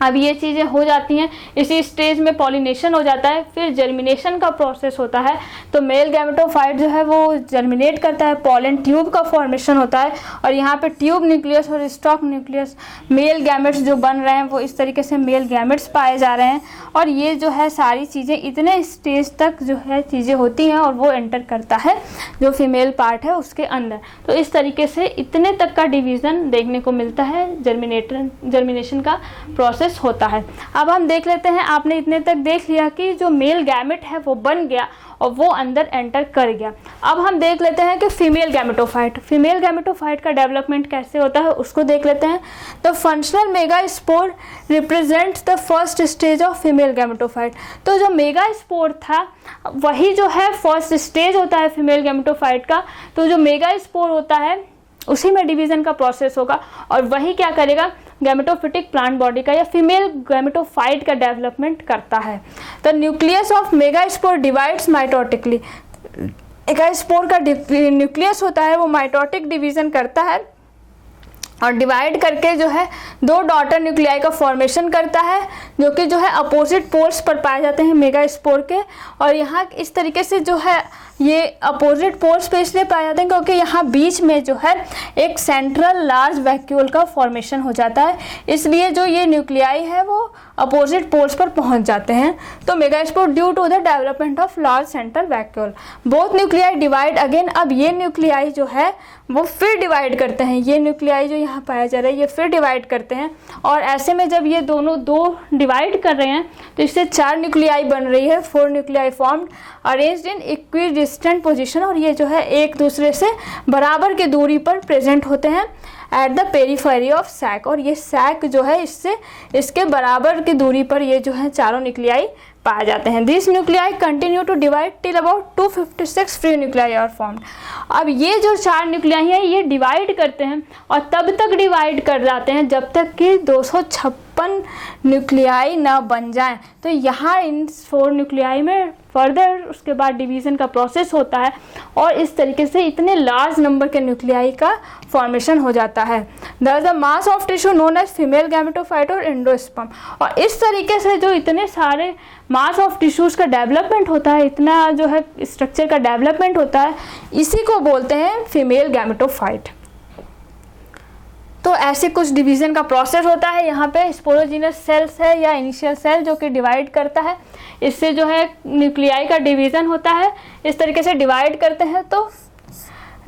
अब ये चीज़ें हो जाती हैं, इसी स्टेज में पॉलिनेशन हो जाता है, फिर जर्मिनेशन का प्रोसेस होता है। तो मेल गैमेटोफाइट जो है वो जर्मिनेट करता है, पॉलन ट्यूब का फॉर्मेशन होता है और यहाँ पे ट्यूब न्यूक्लियस और स्टॉक न्यूक्लियस, मेल गैमेट्स जो बन रहे हैं वो इस तरीके से मेल गैमेट्स पाए जा रहे हैं। और ये जो है सारी चीज़ें इतने स्टेज तक जो है चीज़ें होती हैं और वो एंटर करता है जो फीमेल पार्ट है उसके अंदर। तो इस तरीके से इतने तक का डिवीज़न देखने को मिलता है जर्मिनेशन का प्रोसेस प्रोसेस होता है। अब हम देख लेते हैं, आपने इतने तक देख लिया कि जो मेल गैमेट है वो बन गया और वो अंदर एंटर कर गया। अब हम देख लेते हैं कि फीमेल गैमेटोफाइट का डेवलपमेंट कैसे होता है उसको देख लेते हैं। The functional megaspore represents the first stage of female gametophyte. तो जो मेगास्पोर था वही जो है फर्स्ट स्टेज होता है फीमेल गैमेटोफाइट का। तो जो मेगास्पोर होता है उसी में डिवीजन का प्रोसेस होगा और वही क्या करेगा, गैमेटोफिटिक प्लांट बॉडी का या फीमेल गैमेटोफाइट का डेवलपमेंट करता है। The nucleus of megaspore divides mitotically. Megaspore का न्यूक्लियस होता है वो माइटोटिक डिवीजन करता है और डिवाइड करके जो है दो डॉटर न्यूक्लियाई का फॉर्मेशन करता है, जो कि जो है अपोजिट पोल्स पर पाए जाते हैं मेगास्पोर के। और यहाँ इस तरीके से जो है ये अपोजिट पोल्स पे इसलिए पाए जाते हैं क्योंकि यहाँ बीच में जो है एक सेंट्रल लार्ज वैक्यूल का फॉर्मेशन हो जाता है, इसलिए जो ये न्यूक्लियाई है वो अपोजिट पोल्स पर पहुंच जाते हैं। तो megaspore due to the development of large central vacuole both nuclei divide again. अब ये न्यूक्लियाई जो है वो फिर डिवाइड करते हैं, ये न्यूक्लियाई जो यहाँ पाया जा रहा है ये फिर डिवाइड करते हैं और ऐसे में जब ये दोनों दो डिवाइड कर रहे हैं तो इससे 4 न्यूक्लियाई बन रही है, 4 nuclei formed arranged in equidistant position. और ये जो है एक दूसरे से बराबर की दूरी पर प्रेजेंट होते हैं at the periphery of sac. और ये सैक जो है इससे इसके बराबर की दूरी पर ये जो है चारों न्यूक्लियाई पाए जाते हैं। This nuclei continue to divide till about 256 free nuclei are formed. अब ये जो 4 न्यूक्लियाई हैं ये डिवाइड करते हैं और तब तक डिवाइड कर जाते हैं जब तक कि 256 न्यूक्लियाई ना बन जाएं। तो यहाँ इन 4 न्यूक्लियाई में फर्दर उसके बाद डिवीज़न का प्रोसेस होता है और इस तरीके से इतने लार्ज नंबर के न्यूक्लियाई का फॉर्मेशन हो जाता है। The mass of tissue known as female gametophyte or endosperm. और इस तरीके से जो इतने सारे मास ऑफ टिश्यूज़ का डेवलपमेंट होता है, इतना जो है स्ट्रक्चर का डेवलपमेंट होता है, इसी को बोलते हैं फीमेल गैमेटोफाइट। तो ऐसे कुछ डिवीज़न का प्रोसेस होता है। यहाँ पे स्पोरोजीनस सेल्स है या इनिशियल सेल जो कि डिवाइड करता है, इससे जो है न्यूक्लियाई का डिवीज़न होता है, इस तरीके से डिवाइड करते हैं तो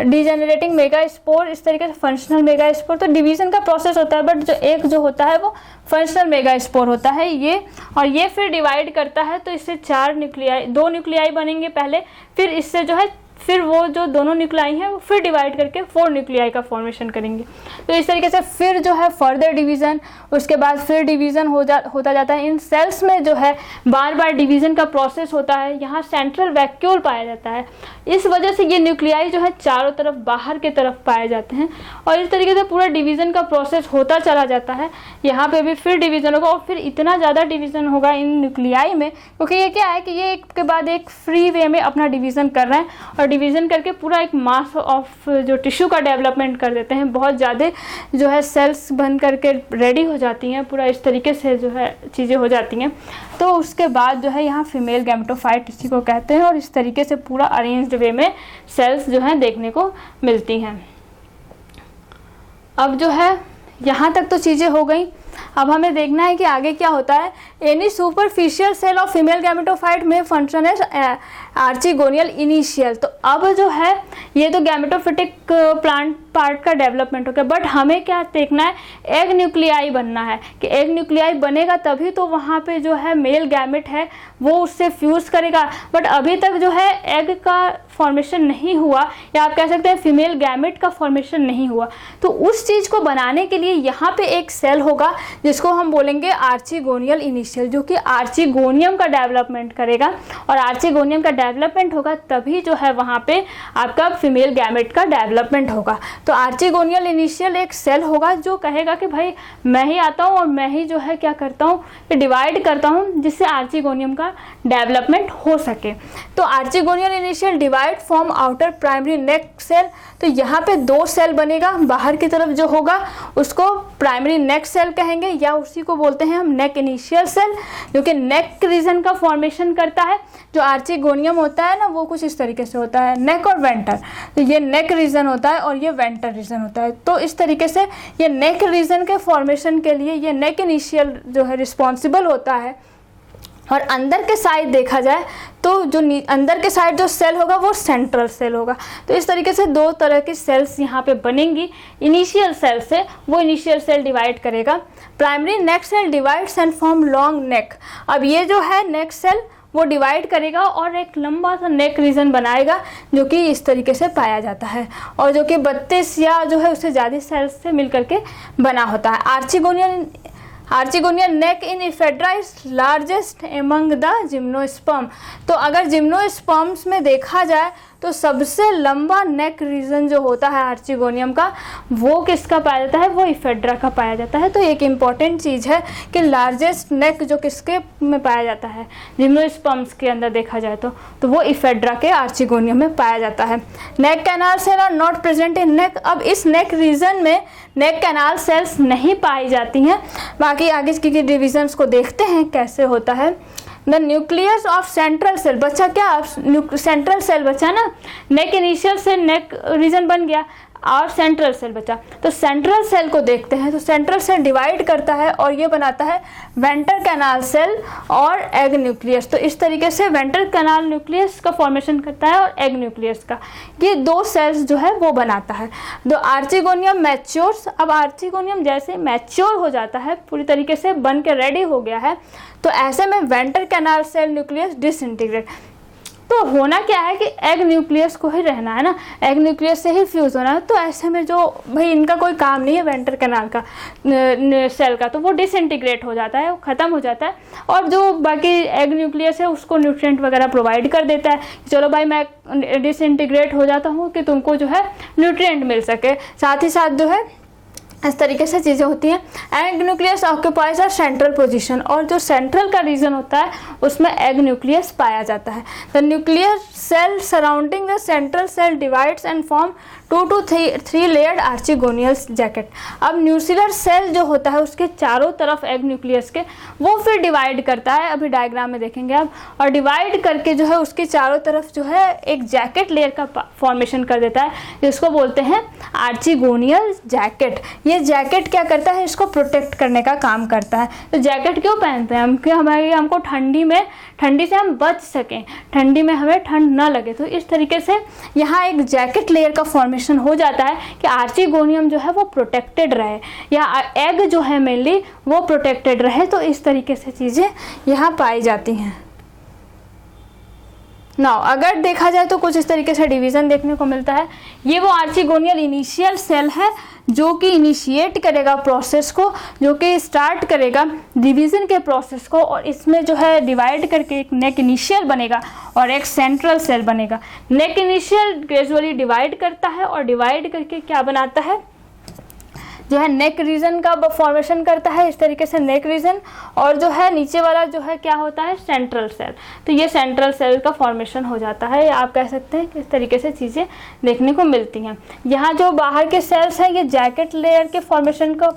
डिजेनरेटिंग मेगास्पोर, इस तरीके से फंक्शनल मेगास्पोर। तो डिवीज़न का प्रोसेस होता है बट जो एक जो होता है वो फंक्शनल मेगास्पोर होता है ये, और ये फिर डिवाइड करता है तो इससे 4 न्यूक्लियाई 2 न्यूक्लियाई बनेंगे पहले, फिर इससे जो है फिर वो जो दोनों न्यूक्लियाई हैं वो फिर डिवाइड करके 4 न्यूक्लियाई का फॉर्मेशन करेंगे। तो इस तरीके से फिर जो है फर्दर डिवीज़न, उसके बाद फिर डिवीज़न होता जाता है। इन सेल्स में जो है बार बार डिवीज़न का प्रोसेस होता है। यहाँ सेंट्रल वैक्यूल पाया जाता है, इस वजह से ये न्यूक्लियाई जो है चारों तरफ बाहर की तरफ पाए जाते हैं और इस तरीके से पूरा डिवीज़न का प्रोसेस होता चला जाता है। यहाँ पे भी फिर डिवीज़न होगा और फिर इतना ज़्यादा डिवीज़न होगा इन न्यूक्लियाई में, क्योंकि ये क्या है कि ये एक के बाद एक फ्री वे में अपना डिवीज़न कर रहे हैं और डिवीज़न करके पूरा एक मास ऑफ जो टिश्यू का डेवलपमेंट कर देते हैं। बहुत ज़्यादा जो है सेल्स बन करके रेडी हो जाती हैं, पूरा इस तरीके से जो है चीज़ें हो जाती हैं। तो उसके बाद जो है यहाँ फीमेल गैमेटोफाइट इसी को कहते हैं और इस तरीके से पूरा अरेंज्ड वे में सेल्स जो हैं देखने को मिलती हैं। अब जो है यहाँ तक तो चीज़ें हो गई, अब हमें देखना है कि आगे क्या होता है। Any superficial cell of female gametophyte में फंक्शन एज आर्चिगोनियल इनिशियल। तो अब जो है ये तो गैमेटोफिटिक प्लांट पार्ट का डेवलपमेंट हो गया, बट हमें क्या देखना है, एग न्यूक्लियाई बनना है कि एग न्यूक्लियाई बनेगा तभी तो वहाँ पे जो है मेल गैमेट है वो उससे फ्यूज़ करेगा। बट अभी तक जो है एग का फॉर्मेशन नहीं हुआ, या आप कह सकते हैं फीमेल गैमेट का फॉर्मेशन नहीं हुआ। तो उस चीज़ को बनाने के लिए यहाँ पे एक सेल होगा जिसको हम बोलेंगे आर्चिगोनियल इनिशियल, जो कि आर्चिगोनियम का डेवलपमेंट करेगा और आर्चिगोनियम का डेवलपमेंट होगा तभी जो है वहाँ पे आपका फीमेल गैमेट का डेवलपमेंट होगा। तो आर्चिगोनियल इनिशियल एक सेल होगा जो कहेगा कि भाई मैं ही आता हूँ और मैं ही जो है क्या करता हूँ कि डिवाइड करता हूँ जिससे आर्चिगोनियम का डेवलपमेंट हो सके। तो archegonial initial divide from outer primary neck cell. तो यहाँ पे 2 सेल बनेगा, बाहर की तरफ जो होगा उसको प्राइमरी नेक सेल कहेंगे या उसी को बोलते हैं हम नेक इनिशियल सेल, जो कि नेक रीजन का फॉर्मेशन करता है। जो आर्चिगोनियम होता है ना वो कुछ इस तरीके से होता है, नेक और वेंटर। तो ये नेक रीजन होता है और ये वेंटर रीजन होता है। तो इस तरीके से ये नेक रीजन के फॉर्मेशन के लिए ये नेक इनिशियल जो है रिस्पॉन्सिबल होता है और अंदर के साइड देखा जाए तो जो अंदर के साइड जो सेल होगा वो सेंट्रल सेल होगा। तो इस तरीके से दो तरह की सेल्स यहाँ पे बनेंगी। इनिशियल सेल से वो इनिशियल सेल डिवाइड करेगा। Primary neck cell divides and form long neck. अब ये जो है नेक सेल वो डिवाइड करेगा और एक लंबा सा नेक रीजन बनाएगा जो कि इस तरीके से पाया जाता है और जो कि 32 या जो है उससे ज़्यादा सेल्स से मिलकर के बना होता है। Archegonial neck in Ephedra is largest among the gymnosperm. तो अगर जिम्नोस्पर्म्स में देखा जाए तो सबसे लंबा नेक रीजन जो होता है आर्चिगोनियम का वो किसका पाया जाता है, वो इफेड्रा का पाया जाता है। तो एक इम्पॉर्टेंट चीज़ है कि लार्जेस्ट नेक जो किसके में पाया जाता है, जिम्नोस्पर्म्स के अंदर देखा जाए तो वो इफेड्रा के आर्चिगोनियम में पाया जाता है। Neck canal cell are not present in neck. अब इस नेक रीजन में नेक कैनाल सेल्स नहीं पाई जाती हैं। बाकी आगे की डिविजन्स को देखते हैं कैसे होता है। The nucleus of central cell, बच्चा क्या सेंट्रल सेल बचा ना, नेक इनिशियल से नेक रीजन बन गया और सेंट्रल सेल बचा। तो सेंट्रल सेल को देखते हैं। तो सेंट्रल सेल डिवाइड करता है और ये बनाता है वेंटर कैनाल सेल और एग न्यूक्लियस। तो इस तरीके से वेंटर कैनाल न्यूक्लियस का फॉर्मेशन करता है और एग न्यूक्लियस का, ये दो सेल्स जो है वो बनाता है। दो आर्चिगोनियम मैच्योर्स। अब आर्चिगोनियम जैसे मैच्योर हो जाता है, पूरी तरीके से बन के रेडी हो गया है, तो ऐसे में venter canal cell nucleus disintegrate. तो होना क्या है कि एग न्यूक्लियस को ही रहना है ना, एग न्यूक्लियस से ही फ्यूज़ होना है। तो ऐसे में जो भाई इनका कोई काम नहीं है वेंटर कैनाल का सेल का, तो वो डिसइंटीग्रेट हो जाता है, वो ख़त्म हो जाता है और जो बाकी एग न्यूक्लियस है उसको न्यूट्रिएंट वगैरह प्रोवाइड कर देता है। चलो भाई मैं डिसइंटीग्रेट हो जाता हूँ कि तुमको जो है न्यूट्रिएंट मिल सके। साथ ही साथ जो है इस तरीके से चीज़ें होती हैं। Egg nucleus occupies a central position, और जो सेंट्रल का रीजन होता है उसमें एग न्यूक्लियस पाया जाता है। The nuclear cell surrounding the central cell divides and form 2 to 3 layered archegonial jacket. अब न्यूक्लियर सेल जो होता है उसके चारों तरफ एग न्यूक्लियस के वो फिर डिवाइड करता है, अभी डायग्राम में देखेंगे आप, और डिवाइड करके जो है उसके चारों तरफ जो है एक जैकेट लेयर का फॉर्मेशन कर देता है जिसको बोलते हैं आर्चिगोनियल जैकेट। ये जैकेट क्या करता है, इसको प्रोटेक्ट करने का काम करता है। तो जैकेट क्यों पहनते हैं हम, कि हमको ठंडी से हम बच सकें, ठंडी में हमें ठंड ना लगे। तो इस तरीके से यहाँ एक जैकेट लेयर का फॉर्मेशन हो जाता है कि आर्चिगोनियम जो है वो प्रोटेक्टेड रहे या एग जो है मेनली वो प्रोटेक्टेड रहे। तो इस तरीके से चीज़ें यहाँ पाई जाती हैं। नाउ अगर देखा जाए तो कुछ इस तरीके से डिवीज़न देखने को मिलता है। ये वो आर्चिगोनियल इनिशियल सेल है जो कि इनिशिएट करेगा प्रोसेस को, जो कि स्टार्ट करेगा डिवीज़न के प्रोसेस को, और इसमें जो है डिवाइड करके एक नेक इनिशियल बनेगा और एक सेंट्रल सेल बनेगा। नेक इनिशियल ग्रेजुअली डिवाइड करता है और डिवाइड करके क्या बनाता है, जो है नेक रीजन का फॉर्मेशन करता है, इस तरीके से नेक रीजन, और जो है नीचे वाला जो है क्या होता है, सेंट्रल सेल। तो ये सेंट्रल सेल का फॉर्मेशन हो जाता है, आप कह सकते हैं कि इस तरीके से चीज़ें देखने को मिलती हैं। यहाँ जो बाहर के सेल्स हैं ये जैकेट लेयर के फॉर्मेशन का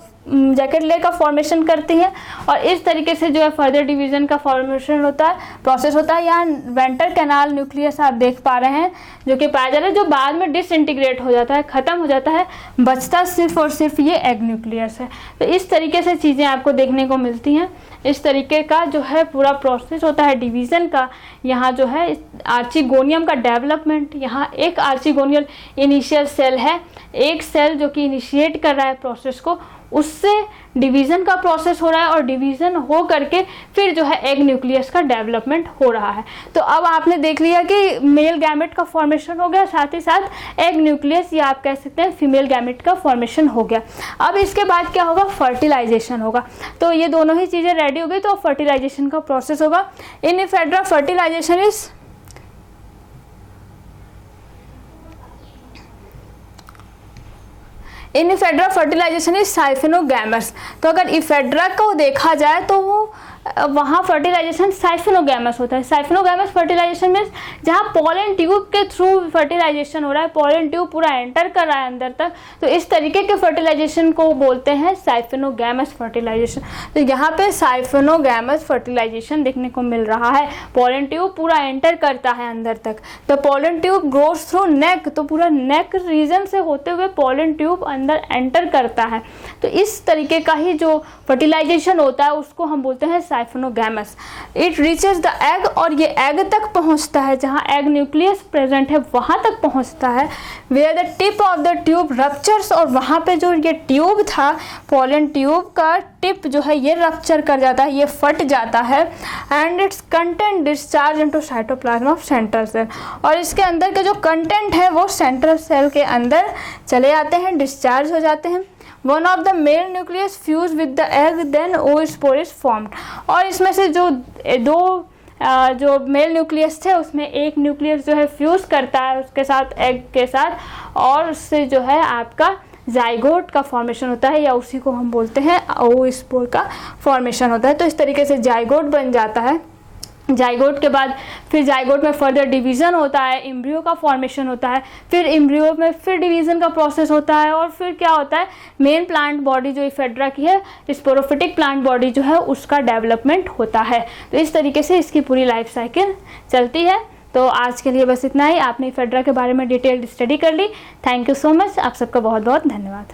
फॉर्मेशन करती हैं और इस तरीके से जो है फर्दर डिवीजन का फॉर्मेशन होता है, प्रोसेस होता है। यहाँ वेंटर कैनाल न्यूक्लियस आप देख पा रहे हैं जो कि पाया जा रहा है, जो बाद में डिसइंटीग्रेट हो जाता है, ख़त्म हो जाता है, बचता सिर्फ और सिर्फ ये एग न्यूक्लियस है। तो इस तरीके से चीज़ें आपको देखने को मिलती हैं। इस तरीके का जो है पूरा प्रोसेस होता है डिवीज़न का। यहाँ जो है आर्चिगोनियम का डेवलपमेंट, यहाँ एक आर्चिगोनियल इनिशियल सेल है, एक सेल जो कि इनिशिएट कर रहा है प्रोसेस को, उससे डिवीज़न का प्रोसेस हो रहा है और डिवीज़न हो करके फिर जो है एग न्यूक्लियस का डेवलपमेंट हो रहा है। तो अब आपने देख लिया कि मेल गैमेट का फॉर्मेशन हो गया, साथ ही साथ एग न्यूक्लियस या आप कह सकते हैं फीमेल गैमेट का फॉर्मेशन हो गया। अब इसके बाद क्या होगा, फर्टिलाइजेशन होगा। तो ये दोनों ही चीज़ें रेडी हो गई तो फर्टिलाइजेशन का प्रोसेस होगा। In Ephedra fertilisation is in Ephedra fertilisation is siphonogamous. तो अगर इफेड्रा को देखा जाए तो वो वहाँ फर्टिलाइजेशन साइफिनोगैमस होता है। साइफिनोगैमस फर्टिलाइजेशन में जहाँ पॉलन ट्यूब के थ्रू फर्टिलाइजेशन हो रहा है, पॉलन ट्यूब पूरा एंटर कर रहा है अंदर तक, तो इस तरीके के फर्टिलाइजेशन को बोलते हैं साइफिनोगैमस फर्टिलाइजेशन। तो यहाँ पे साइफिनोगैमस फर्टिलाइजेशन देखने को मिल रहा है, पॉलन ट्यूब पूरा एंटर करता है अंदर तक। तो पॉलन ट्यूब ग्रोस थ्रू नेक, तो पूरा नेक रीजन से होते हुए पॉलन ट्यूब अंदर एंटर करता है। तो इस तरीके का ही जो फर्टिलाइजेशन होता है उसको हम बोलते हैं साइफोनोगैमस। इट रीचेज द एग, और ये एग तक पहुंचता है, जहां एग न्यूक्लियस प्रेजेंट है वहां तक पहुंचता है। Where the tip of the tube ruptures, और वहां पे जो ये ट्यूब था, पोलन ट्यूब का टिप जो है ये रप्चर कर जाता है, ये फट जाता है। And its content discharge into cytoplasm of central cell, और इसके अंदर के जो कंटेंट है वो सेंट्रल सेल के अंदर चले आते हैं, डिस्चार्ज हो जाते हैं। One of the male nucleus fuse with the egg, then oospore is formed, और इसमें से जो जो मेल न्यूक्लियस थे उसमें एक न्यूक्लियस जो है फ्यूज करता है उसके साथ, एग के साथ, और उससे जो है आपका जाइगोट का फॉर्मेशन होता है, या उसी को हम बोलते हैं oospore का फॉर्मेशन होता है। तो इस तरीके से जाइगोट बन जाता है। जाइगोट के बाद फिर जाइगोट में फर्दर डिवीज़न होता है, एम्ब्रियो का फॉर्मेशन होता है, फिर एम्ब्रियो में फिर डिवीज़न का प्रोसेस होता है, और फिर क्या होता है, मेन प्लांट बॉडी जो इफेड्रा की है, स्पोरोफिटिक प्लांट बॉडी जो है उसका डेवलपमेंट होता है। तो इस तरीके से इसकी पूरी लाइफ साइकिल चलती है। तो आज के लिए बस इतना ही। आपने इफेड्रा के बारे में डिटेल्ड स्टडी कर ली। थैंक यू सो मच, आप सबका बहुत बहुत धन्यवाद।